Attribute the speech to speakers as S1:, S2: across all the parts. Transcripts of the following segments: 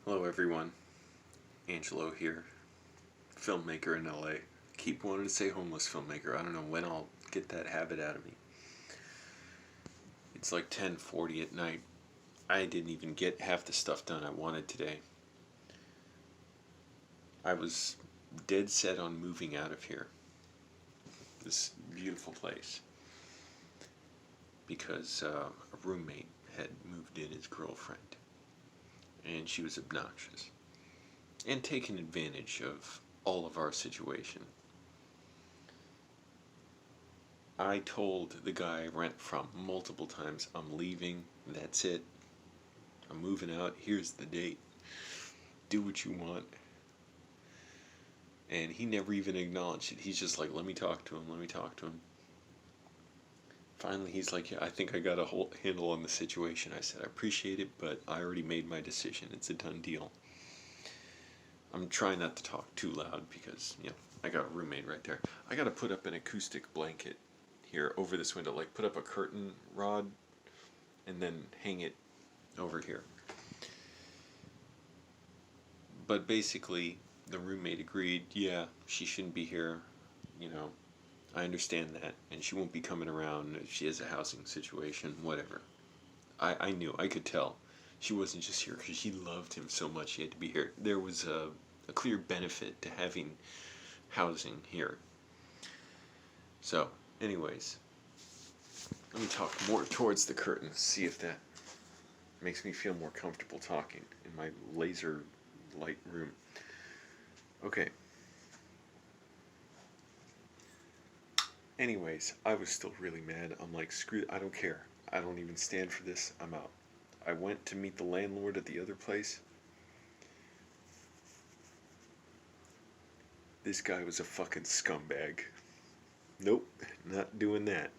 S1: Hello everyone, Angelo here, filmmaker in LA. Keep wanting to say homeless filmmaker. I don't know when I'll get that habit out of me. It's like 10:40 at night. I didn't even get half the stuff done I wanted today. I was dead set on moving out of here, this beautiful place, because a roommate had moved in, his girlfriend, and she was obnoxious and taking advantage of all of our situation. I told the guy I rent from multiple times, I'm leaving, that's it. I'm moving out, here's the date. Do what you want. And he never even acknowledged it. He's just like, let me talk to him. Finally, he's like, yeah, I think I got a whole handle on the situation. I said, I appreciate it, but I already made my decision. It's a done deal. I'm trying not to talk too loud because, I got a roommate right there. I got to put up an acoustic blanket here over this window, like put up a curtain rod and then hang it over here. But basically, the roommate agreed, yeah, she shouldn't be here, I understand that, and she won't be coming around if she has a housing situation, whatever. I knew, I could tell. She wasn't just here because she loved him so much she had to be here. There was a clear benefit to having housing here. So, anyways, let me talk more towards the curtain, see if that makes me feel more comfortable talking in my laser light room. Okay. Anyways, I was still really mad. I'm like, screw, I don't care. I don't even stand for this. I'm out. I went to meet the landlord at the other place. This guy was a fucking scumbag. Nope, not doing that.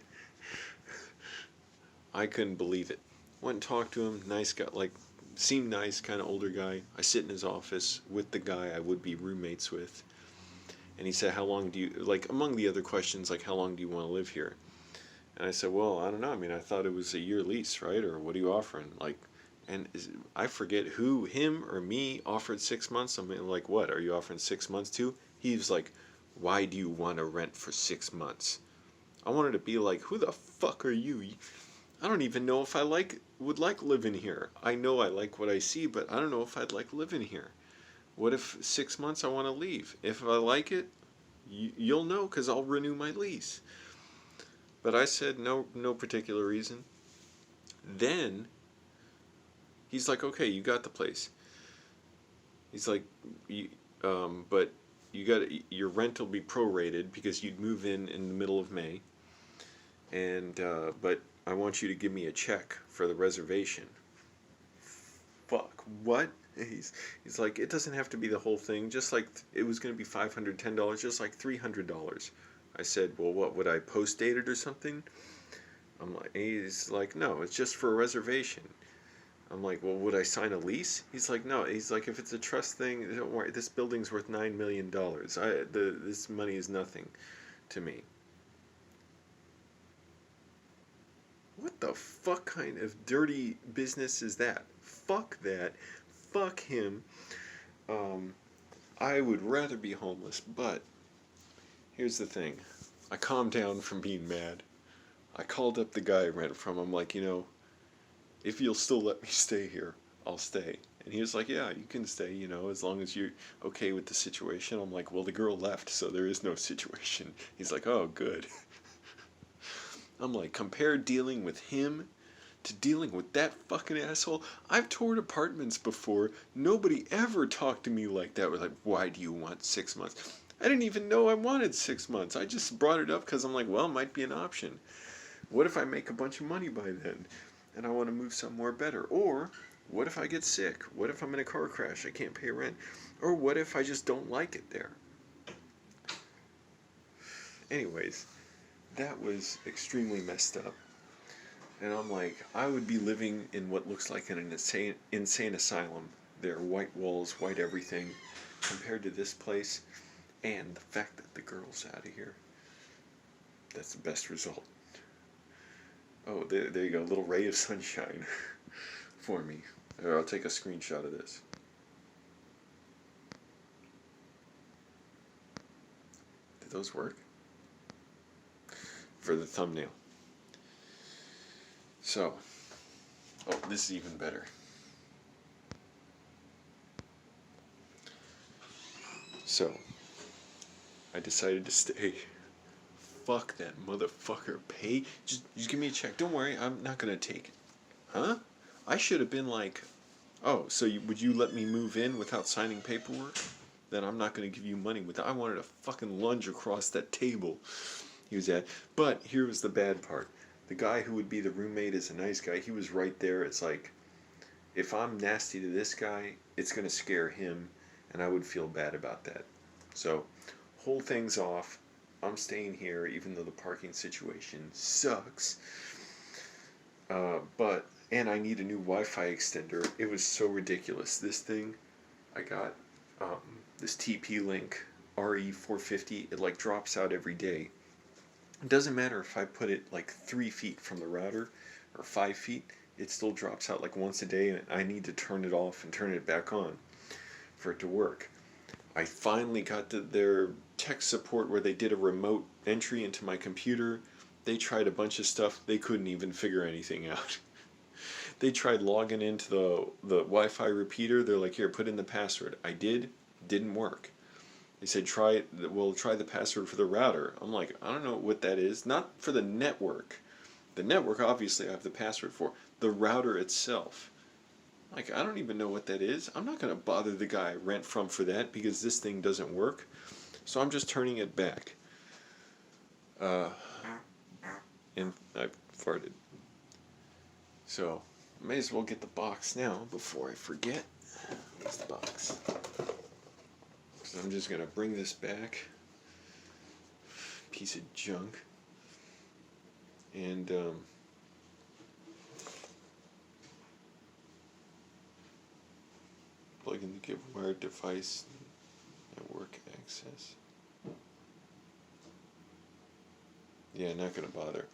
S1: I couldn't believe it. Went and talked to him. Nice guy, like, seemed nice, kind of older guy. I sit in his office with the guy I would be roommates with. And he said, how long do you, like, among the other questions, like, how long do you want to live here? And I said, well, I don't know. I mean, I thought it was a year lease, right? Or what are you offering? Like, and I forget who, him or me, offered 6 months. I mean, like, what? Are you offering 6 months too? He was like, why do you want to rent for 6 months? I wanted to be like, who the fuck are you? I don't even know if I would like living here. I know I like what I see, but I don't know if I'd like living here. What if 6 months I want to leave? If I like it, you'll know because I'll renew my lease. But I said no particular reason. Then he's like, okay, you got the place. He's like, but your rent will be prorated because you'd move in the middle of May. And but I want you to give me a check for the reservation. Fuck, what? He's like, it doesn't have to be the whole thing. Just like it was going to be $510, just like $300. I said, well, what would I post date it or something? He's like, no, it's just for a reservation. I'm like, well, would I sign a lease? He's like, no. He's like, if it's a trust thing, don't worry. This building's worth $9 million. This money is nothing to me. What the fuck kind of dirty business is that? Fuck that. Fuck him. I would rather be homeless, but here's the thing. I calmed down from being mad. I called up the guy I rented from. I'm like, if you'll still let me stay here, I'll stay. And he was like, yeah, you can stay, as long as you're okay with the situation. I'm like, well, the girl left, so there is no situation. He's like, oh, good. I'm like, compare dealing with him to dealing with that fucking asshole. I've toured apartments before. Nobody ever talked to me like that. Was like, why do you want 6 months? I didn't even know I wanted 6 months. I just brought it up because I'm like, well, it might be an option. What if I make a bunch of money by then and I want to move somewhere better? Or what if I get sick? What if I'm in a car crash? I can't pay rent? Or what if I just don't like it there? Anyways, that was extremely messed up. And I'm like, I would be living in what looks like an insane asylum. There are white walls, white everything, compared to this place. And the fact that the girl's out of here, that's the best result. Oh, there you go, a little ray of sunshine for me. I'll take a screenshot of this. those work? For the thumbnail. So, oh, this is even better. So, I decided to stay. Fuck that motherfucker. Pay? Just give me a check. Don't worry, I'm not gonna take it. Huh? I should have been like, oh, so would you let me move in without signing paperwork? Then I'm not gonna give you money without. I wanted to fucking lunge across that table he was at. But here was the bad part. The guy who would be the roommate is a nice guy. He was right there. It's like, if I'm nasty to this guy, it's gonna scare him, and I would feel bad about that. So, hold things off. I'm staying here even though the parking situation sucks. And I need a new Wi-Fi extender. It was so ridiculous. This thing, I got this TP-Link RE450. It like drops out every day. It doesn't matter if I put it like 3 feet from the router or 5 feet. It still drops out like once a day, and I need to turn it off and turn it back on for it to work. I finally got to their tech support where they did a remote entry into my computer. They tried a bunch of stuff. They couldn't even figure anything out. They tried logging into the Wi-Fi repeater. They're like, here, put in the password. I did. Didn't work. They said, try the password for the router. I'm like, I don't know what that is. Not for the network. The network, obviously, I have the password for. The router itself. Like, I don't even know what that is. I'm not going to bother the guy I rent from for that because this thing doesn't work. So I'm just turning it back. And I farted. So, I may as well get the box now before I forget. Here's the box. So I'm just going to bring this back. Piece of junk. And, plug in the give wired device, network access. Yeah, not going to bother.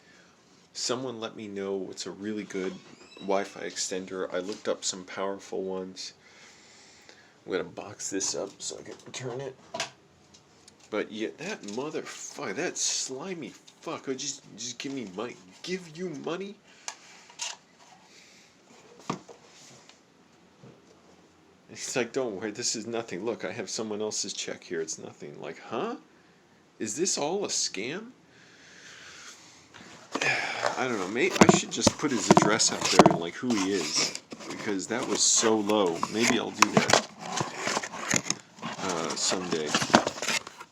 S1: Someone let me know what's a really good Wi-Fi extender. I looked up some powerful ones. I'm going to box this up so I can return it. But yeah, that motherfucker, that slimy fuck, just give me money. Give you money? He's like, don't worry, this is nothing. Look, I have someone else's check here. It's nothing. Like, huh? Is this all a scam? I don't know. Maybe I should just put his address up there and like who he is, because that was so low. Maybe I'll do that someday.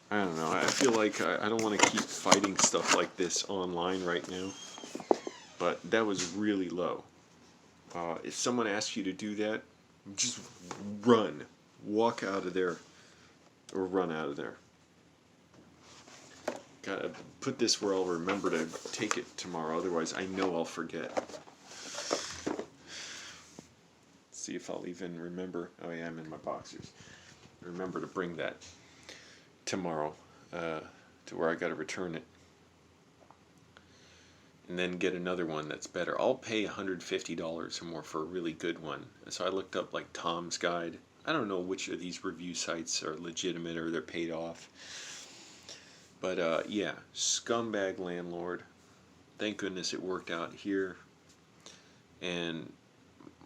S1: I don't know. I feel like I don't want to keep fighting stuff like this online right now. But that was really low. If someone asks you to do that, just run. Walk out of there. Or run out of there. Gotta put this where I'll remember to take it tomorrow. Otherwise, I know I'll forget. See if I'll even remember. Oh yeah, I'm in my boxers. Remember to bring that tomorrow to where I gotta return it. And then get another one that's better. I'll pay $150 or more for a really good one. So I looked up like Tom's Guide. I don't know which of these review sites are legitimate or they're paid off. But yeah, scumbag landlord. Thank goodness it worked out here. And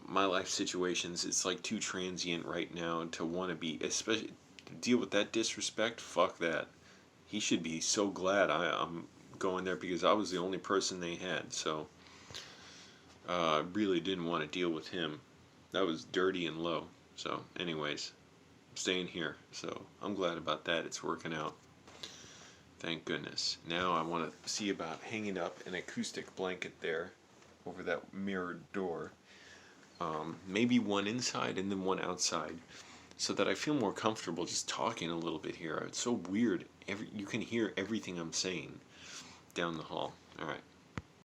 S1: my life situations, it's like too transient right now to want to be, especially to deal with that disrespect. Fuck that. He should be so glad I'm going there because I was the only person they had. So I really didn't want to deal with him. That was dirty and low. So anyways, I'm staying here. So I'm glad about that. It's working out. Thank goodness. Now I want to see about hanging up an acoustic blanket there over that mirrored door. Maybe one inside and then one outside, so that I feel more comfortable just talking a little bit here. It's so weird. You can hear everything I'm saying down the hall. All right.